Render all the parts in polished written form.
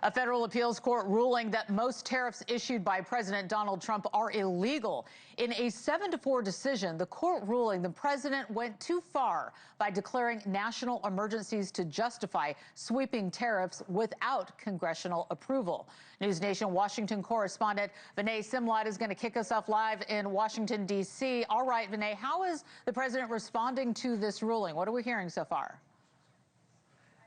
A federal appeals court ruling that most tariffs issued by President Donald Trump are illegal. In a 7-4 decision, the court ruling the president went too far by declaring national emergencies to justify sweeping tariffs without congressional approval. News Nation Washington correspondent Vinay Simlot is going to kick us off live in Washington, D.C. All right, Vinay, how is the president responding to this ruling? What are we hearing so far?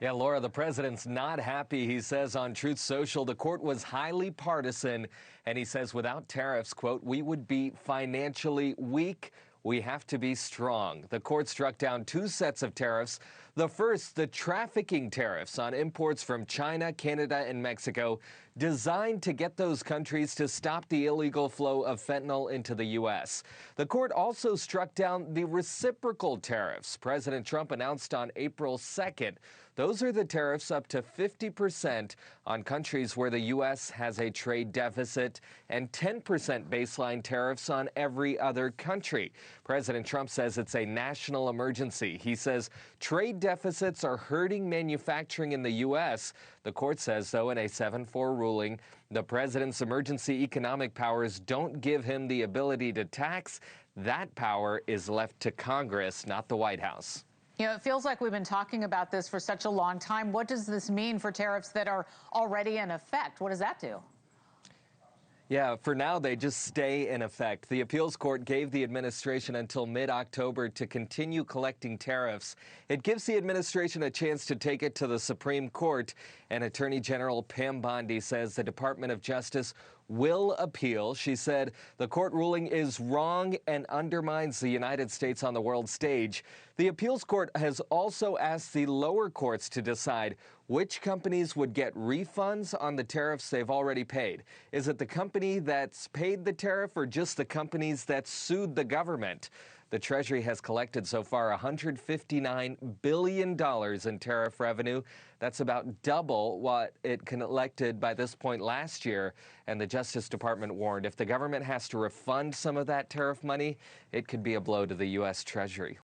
Yeah, Laura, the president's not happy. He says on Truth Social the court was highly partisan, and he says without tariffs, quote, we would be financially weak. We have to be strong. The court struck down 2 sets of tariffs. The first, the trafficking tariffs on imports from China, Canada, and Mexico, designed to get those countries to stop the illegal flow of fentanyl into the U.S. The court also struck down the reciprocal tariffs President Trump announced on April 2nd. Those are the tariffs up to 50% on countries where the U.S. has a trade deficit and 10% baseline tariffs on every other country. President Trump says it's a national emergency. He says trade deficits are hurting manufacturing in the U.S. The court says, though, in a 7-4 ruling, the president's emergency economic powers don't give him the ability to tax. That power is left to Congress, not the White House. You know, it feels like we've been talking about this for such a long time. What does this mean for tariffs that are already in effect? What does that do? Yeah, for now, they just stay in effect. The appeals court gave the administration until mid-October to continue collecting tariffs. It gives the administration a chance to take it to the Supreme Court. And Attorney General Pam Bondi says the Department of Justice will appeal. She said the court ruling is wrong and undermines the United States on the world stage. The appeals court has also asked the lower courts to decide which companies would get refunds on the tariffs they've already paid. Is it the company that's paid the tariff or just the companies that sued the government? The Treasury has collected so far $159 billion in tariff revenue. That's about double what it collected by this point last year. And the Justice Department warned if the government has to refund some of that tariff money, it could be a blow to the U.S. Treasury.